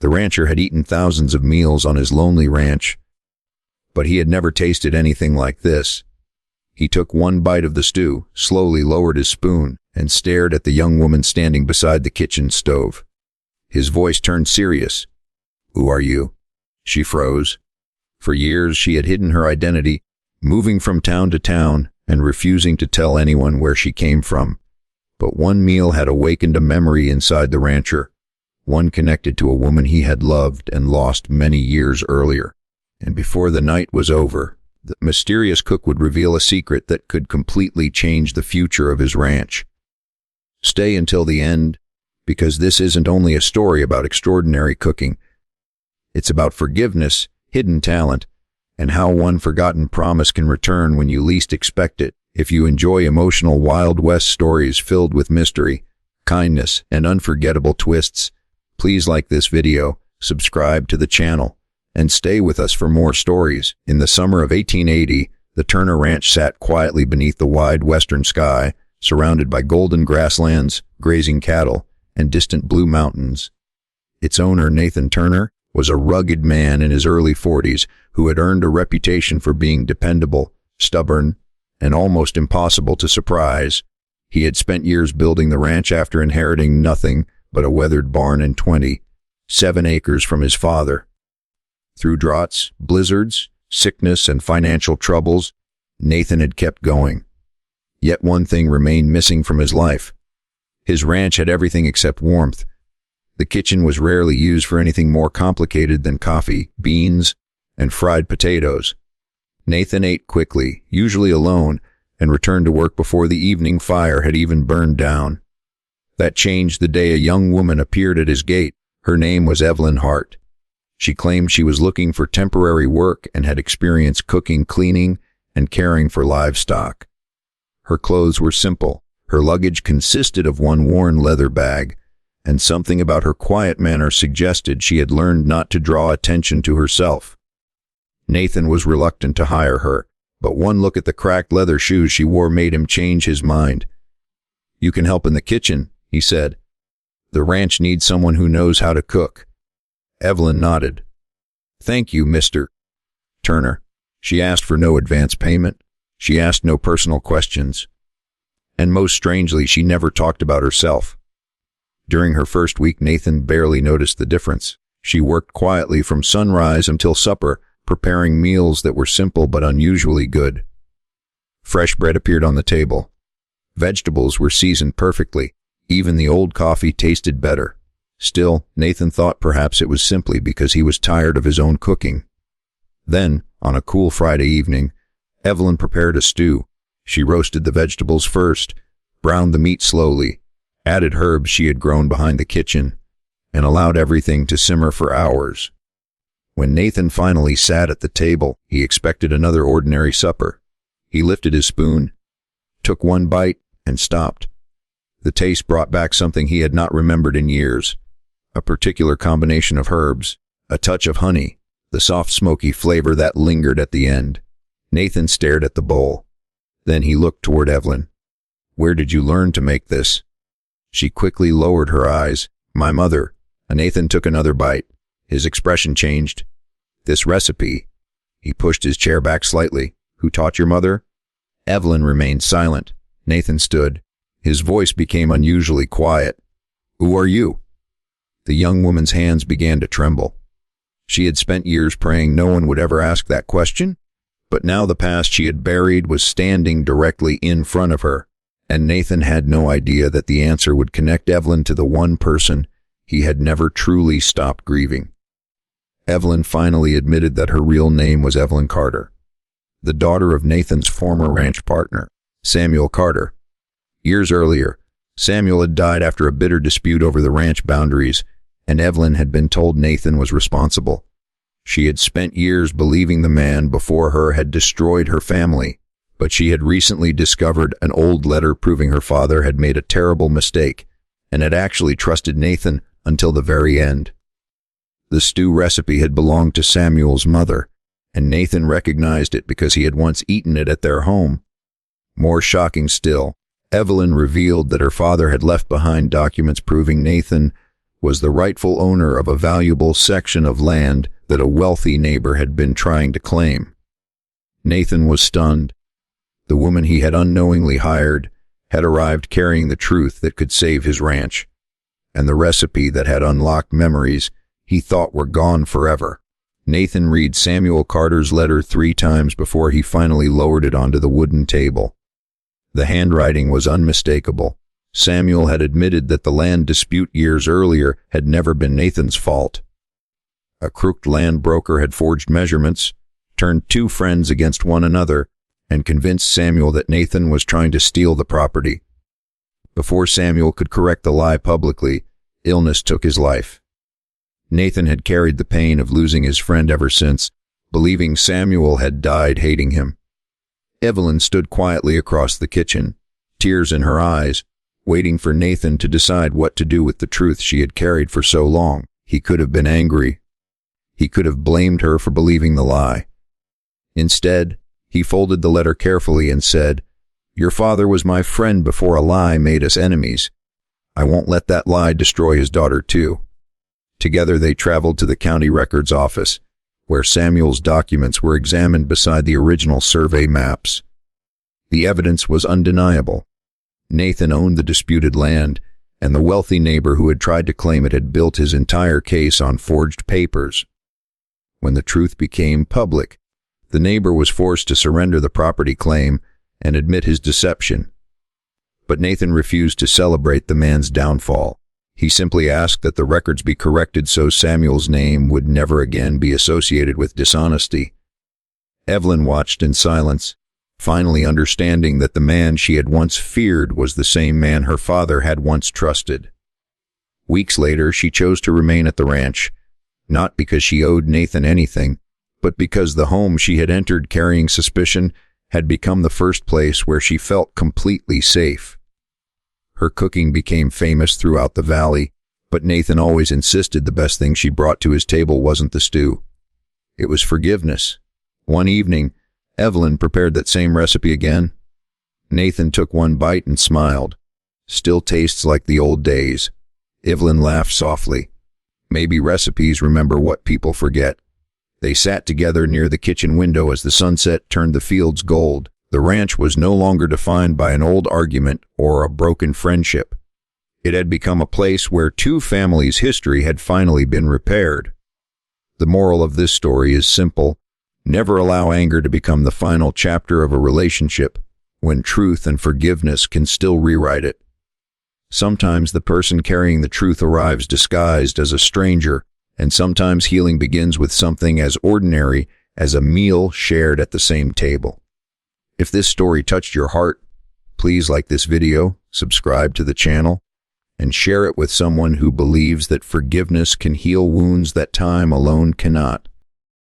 The rancher had eaten thousands of meals on his lonely ranch, but he had never tasted anything like this. He took one bite of the stew, slowly lowered his spoon, and stared at the young woman standing beside the kitchen stove. His voice turned serious. "Who are you?" She froze. For years she had hidden her identity, moving from town to town and refusing to tell anyone where she came from. But one meal had awakened a memory inside the rancher, one connected to a woman he had loved and lost many years earlier. And before the night was over, the mysterious cook would reveal a secret that could completely change the future of his ranch. Stay until the end, because this isn't only a story about extraordinary cooking. It's about forgiveness, hidden talent, and how one forgotten promise can return when you least expect it. If you enjoy emotional Wild West stories filled with mystery, kindness, and unforgettable twists, please like this video, subscribe to the channel, and stay with us for more stories. In the summer of 1880, the Turner Ranch sat quietly beneath the wide western sky, surrounded by golden grasslands, grazing cattle, and distant blue mountains. Its owner, Nathan Turner, was a rugged man in his early 40s who had earned a reputation for being dependable, stubborn, and almost impossible to surprise. He had spent years building the ranch after inheriting nothing but a weathered barn and 27 acres from his father. Through droughts, blizzards, sickness, and financial troubles, Nathan had kept going. Yet one thing remained missing from his life. His ranch had everything except warmth. The kitchen was rarely used for anything more complicated than coffee, beans, and fried potatoes. Nathan ate quickly, usually alone, and returned to work before the evening fire had even burned down. That changed the day a young woman appeared at his gate. Her name was Evelyn Hart. She claimed she was looking for temporary work and had experience cooking, cleaning, and caring for livestock. Her clothes were simple. Her luggage consisted of one worn leather bag, and something about her quiet manner suggested she had learned not to draw attention to herself. Nathan was reluctant to hire her, but one look at the cracked leather shoes she wore made him change his mind. "You can help in the kitchen," he said. "The ranch needs someone who knows how to cook." Evelyn nodded. "Thank you, Mr. Turner." She asked for no advance payment. She asked no personal questions. And most strangely, she never talked about herself. During her first week, Nathan barely noticed the difference. She worked quietly from sunrise until supper, preparing meals that were simple but unusually good. Fresh bread appeared on the table. Vegetables were seasoned perfectly. Even the old coffee tasted better. Still, Nathan thought perhaps it was simply because he was tired of his own cooking. Then, on a cool Friday evening, Evelyn prepared a stew. She roasted the vegetables first, browned the meat slowly, added herbs she had grown behind the kitchen, and allowed everything to simmer for hours. When Nathan finally sat at the table, he expected another ordinary supper. He lifted his spoon, took one bite, and stopped. The taste brought back something he had not remembered in years. A particular combination of herbs, a touch of honey, the soft smoky flavor that lingered at the end. Nathan stared at the bowl. Then he looked toward Evelyn. "Where did you learn to make this?" She quickly lowered her eyes. "My mother." Nathan took another bite. His expression changed. "This recipe." He pushed his chair back slightly. "Who taught your mother?" Evelyn remained silent. Nathan stood. His voice became unusually quiet. "Who are you?" The young woman's hands began to tremble. She had spent years praying no one would ever ask that question, but now the past she had buried was standing directly in front of her, and Nathan had no idea that the answer would connect Evelyn to the one person he had never truly stopped grieving. Evelyn finally admitted that her real name was Evelyn Carter, the daughter of Nathan's former ranch partner, Samuel Carter. Years earlier, Samuel had died after a bitter dispute over the ranch boundaries, and Evelyn had been told Nathan was responsible. She had spent years believing the man before her had destroyed her family, but she had recently discovered an old letter proving her father had made a terrible mistake and had actually trusted Nathan until the very end. The stew recipe had belonged to Samuel's mother, and Nathan recognized it because he had once eaten it at their home. More shocking still, Evelyn revealed that her father had left behind documents proving Nathan was the rightful owner of a valuable section of land that a wealthy neighbor had been trying to claim. Nathan was stunned. The woman he had unknowingly hired had arrived carrying the truth that could save his ranch, and the recipe that had unlocked memories he thought were gone forever. Nathan read Samuel Carter's letter 3 times before he finally lowered it onto the wooden table. The handwriting was unmistakable. Samuel had admitted that the land dispute years earlier had never been Nathan's fault. A crooked land broker had forged measurements, turned 2 friends against one another, and convinced Samuel that Nathan was trying to steal the property. Before Samuel could correct the lie publicly, illness took his life. Nathan had carried the pain of losing his friend ever since, believing Samuel had died hating him. Evelyn stood quietly across the kitchen, tears in her eyes, waiting for Nathan to decide what to do with the truth she had carried for so long. He could have been angry. He could have blamed her for believing the lie. Instead, he folded the letter carefully and said, "Your father was my friend before a lie made us enemies. I won't let that lie destroy his daughter too." Together they traveled to the county records office, where Samuel's documents were examined beside the original survey maps. The evidence was undeniable. Nathan owned the disputed land, and the wealthy neighbor who had tried to claim it had built his entire case on forged papers. When the truth became public, the neighbor was forced to surrender the property claim and admit his deception. But Nathan refused to celebrate the man's downfall. He simply asked that the records be corrected so Samuel's name would never again be associated with dishonesty. Evelyn watched in silence, finally understanding that the man she had once feared was the same man her father had once trusted. Weeks later, she chose to remain at the ranch, not because she owed Nathan anything, but because the home she had entered carrying suspicion had become the first place where she felt completely safe. Her cooking became famous throughout the valley, but Nathan always insisted the best thing she brought to his table wasn't the stew. It was forgiveness. One evening, Evelyn prepared that same recipe again. Nathan took one bite and smiled. "Still tastes like the old days." Evelyn laughed softly. Maybe recipes remember what people forget. They sat together near the kitchen window as the sunset turned the fields gold. The ranch was no longer defined by an old argument or a broken friendship. It had become a place where 2 families' history had finally been repaired. The moral of this story is simple. Never allow anger to become the final chapter of a relationship when truth and forgiveness can still rewrite it. Sometimes the person carrying the truth arrives disguised as a stranger, and sometimes healing begins with something as ordinary as a meal shared at the same table. If this story touched your heart, please like this video, subscribe to the channel, and share it with someone who believes that forgiveness can heal wounds that time alone cannot.